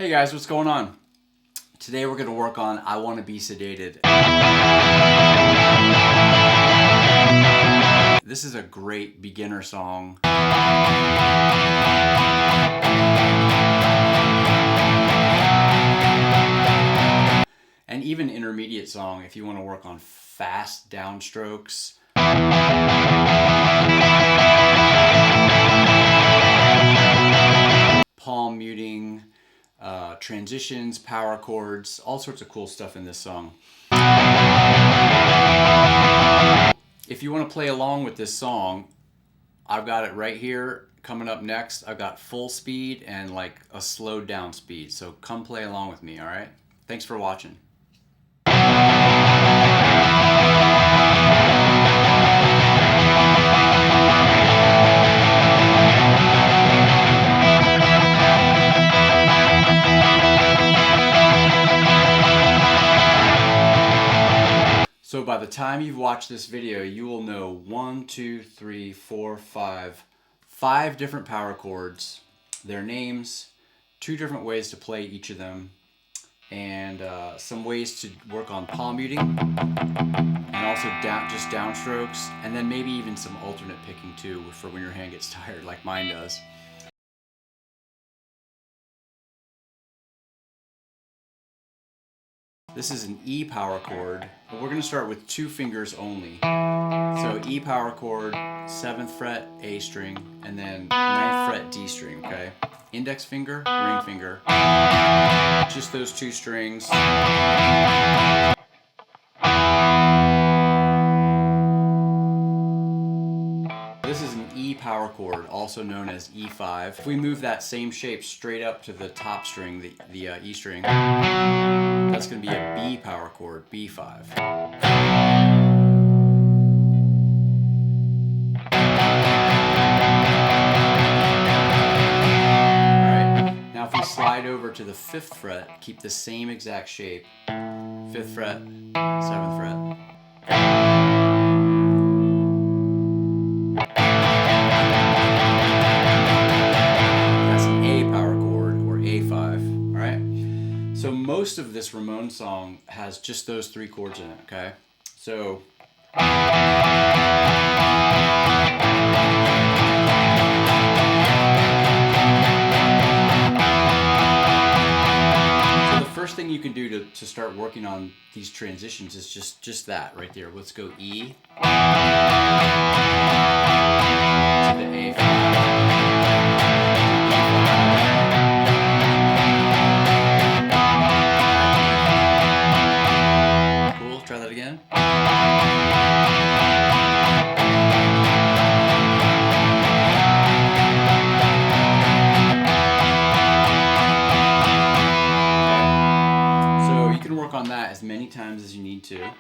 Hey guys, what's going on? Today we're going to work on I Wanna Be Sedated. This is a great beginner song. And even intermediate song if you want to work on fast downstrokes. Palm muting, transitions, power chords, all sorts of cool stuff in this song. If you want to play along with this song, I've got it right here. Coming up next, I've got full speed and like a slowed down speed. So come play along with me, all right? Thanks for watching. So by the time you've watched this video, you will know 5 different power chords, their names, 2 different ways to play each of them, and some ways to work on palm muting, and also just downstrokes, and then maybe even some alternate picking too for when your hand gets tired like mine does. This is an E power chord, but we're going to start with 2 fingers only. So E power chord, 7th fret, A string, and then 9th fret, D string, okay? Index finger, ring finger, just those 2 strings. This is an E power chord, also known as E5. If we move that same shape straight up to the top string, the E string, that's going to be a B power chord, B5. Alright, now if we slide over to the 5th fret, keep the same exact shape. 5th fret, 7th fret. So most of this Ramones song has just those 3 chords in it, okay? So the first thing you can do to start working on these transitions is just that right there. Let's go E to the A. Try that again. So you can work on that as many times as you need to.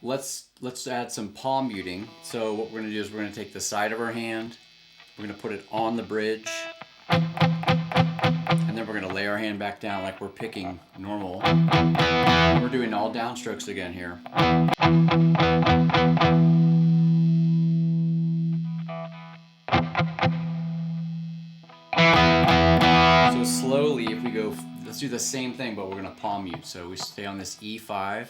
Let's add some palm muting. So what we're going to do is we're going to take the side of our hand, we're going to put it on the bridge, and then we're going to lay our hand back down like we're picking normal. And we're doing all downstrokes again here. So slowly, if we go, let's do the same thing, but we're going to palm mute. So we stay on this E5.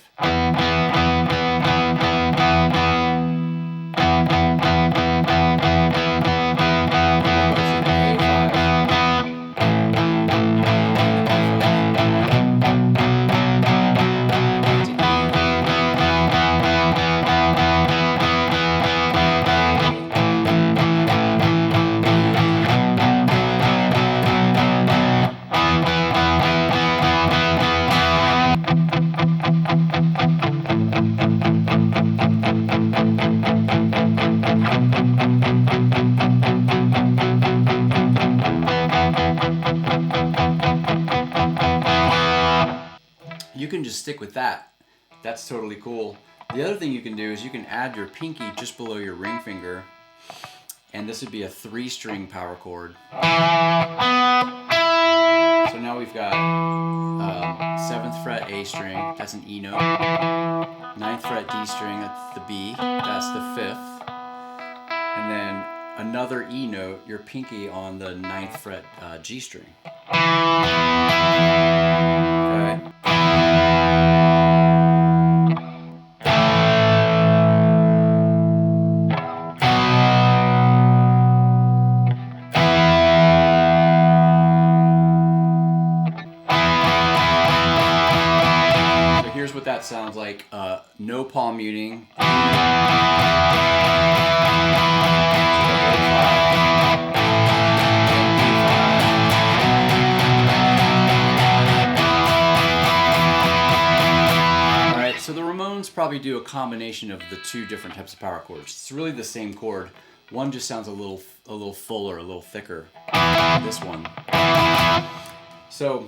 You can just stick with that. That's totally cool. The other thing you can do is you can add your pinky just below your ring finger, and this would be a 3-string power chord. So now we've got 7th fret A string, that's an E note. 9th fret D string, that's the B, that's the 5th. And then another E note, your pinky on the 9th fret G string. that sounds like no palm muting. Alright, so the Ramones probably do a combination of the two different types of power chords. It's really the same chord. One just sounds a little fuller, a little thicker than this one. So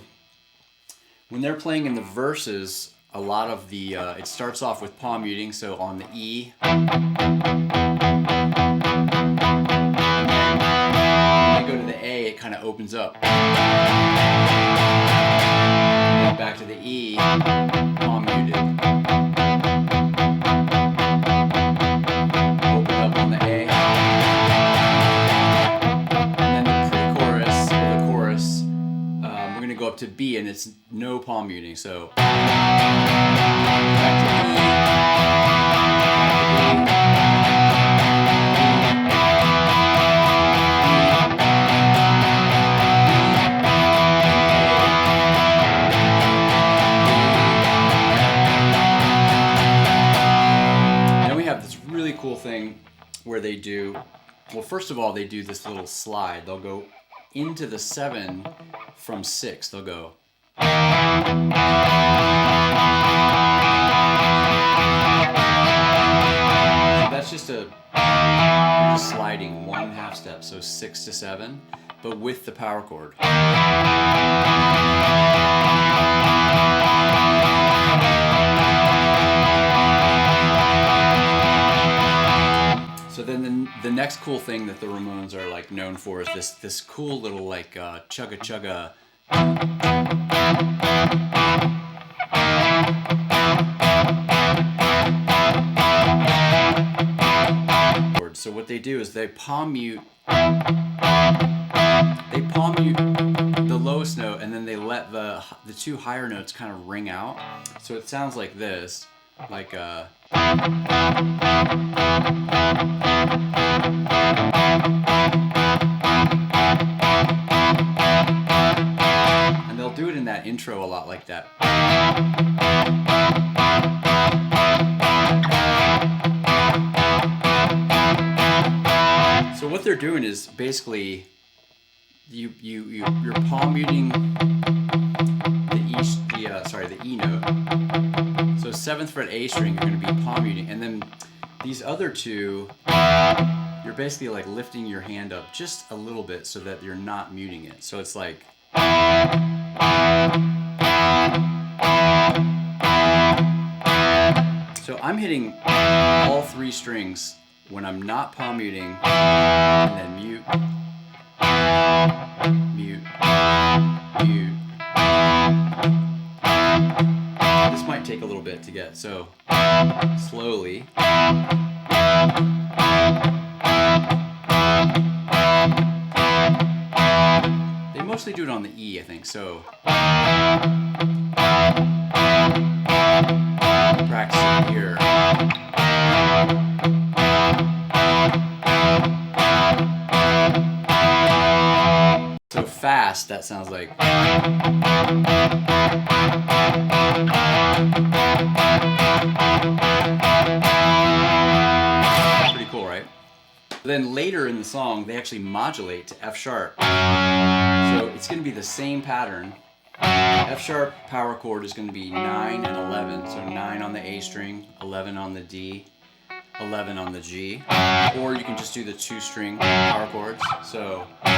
when they're playing in the verses, a lot of the, it starts off with palm muting, so on the E. When they go to the A, it kind of opens up. And then back to the E, palm muted. Open up on the A. And then the pre-chorus, or the chorus, we're going to go up to B, and it's no palm muting, so back to E, then we have this really cool thing where they do, well, first of all, they do this little slide. They'll go into the 7 from 6. They'll go. That's just you're just sliding 1/2 step, so 6 to 7, but with the power chord. So then the next cool thing that the Ramones are like known for is this cool little like chugga chugga. So what they do is they palm mute the lowest note, and then they let the two higher notes kind of ring out. So it sounds like this, like and they'll do it in that intro a lot like that. So what they're doing is basically you're palm muting the E note. So 7th fret A string you're going to be palm muting, and then these other two you're basically like lifting your hand up just a little bit so that you're not muting it. So it's like so I'm hitting all 3 strings when I'm not palm muting, and then mute, mute, mute. This might take a little bit to get, so slowly. They mostly do it on the E, I think, so practicing here. So fast, that sounds like. Pretty cool, right? Then later in the song, they actually modulate to F sharp. So it's going to be the same pattern. F sharp power chord is going to be 9 and 11. So 9 on the A string, 11 on the D, 11 on the G. Or you can just do the 2-string power chords. So F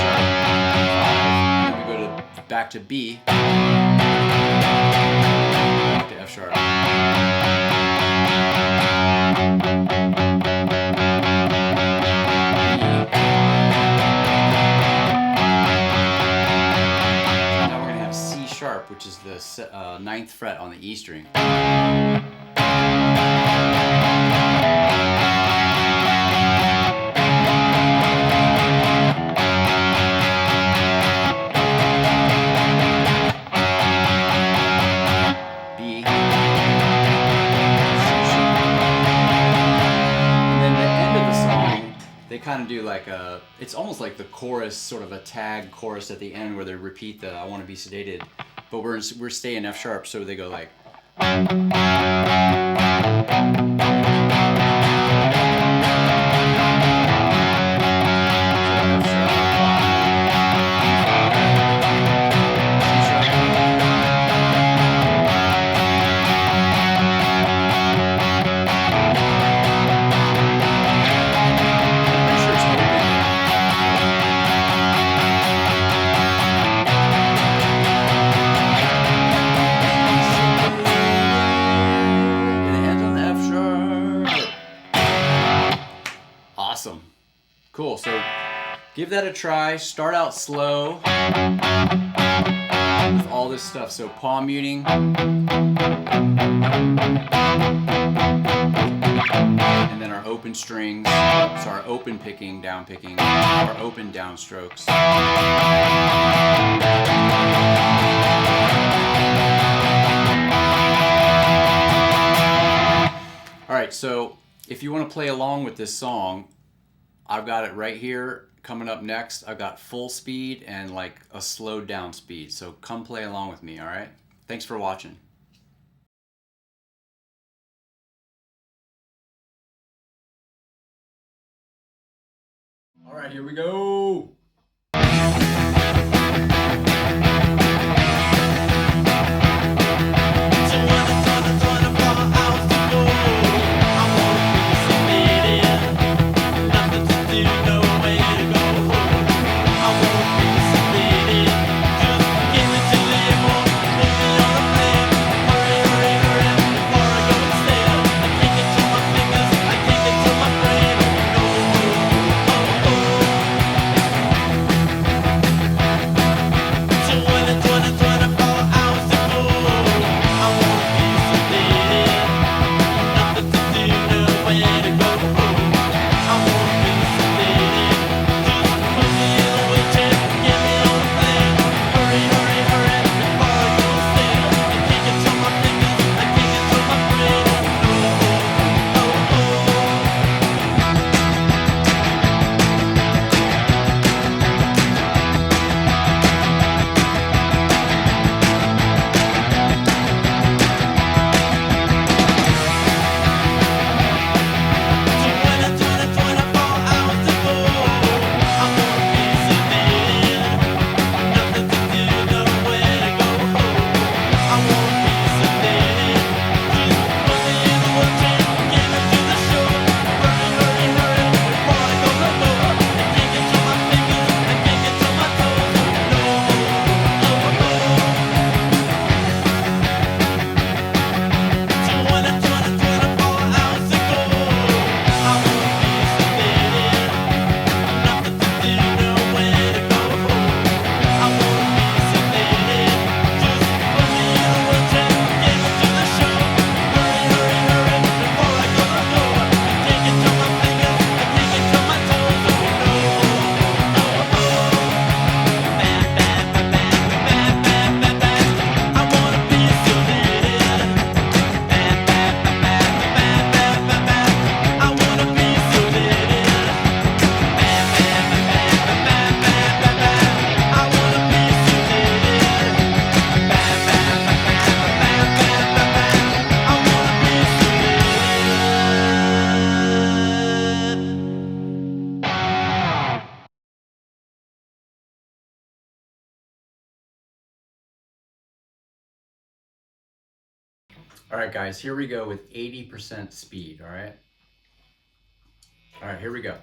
sharp, 5. Then we go back to B, back to F sharp. Which is the 9th fret on the E string. B. And then the end of the song, they kind of do like a, it's almost like the chorus, sort of a tag chorus at the end where they repeat the I Wanna Be Sedated. but we're staying F sharp, so they go like. Awesome. Cool. So give that a try. Start out slow with all this stuff. So palm muting. And then our open strings. So our open picking, down picking, our open down strokes. All right, so if you want to play along with this song, I've got it right here. Coming up next, I've got full speed and like a slowed down speed. So come play along with me, all right? Thanks for watching. All right, here we go. All right, guys, here we go with 80% speed, all right? All right, here we go.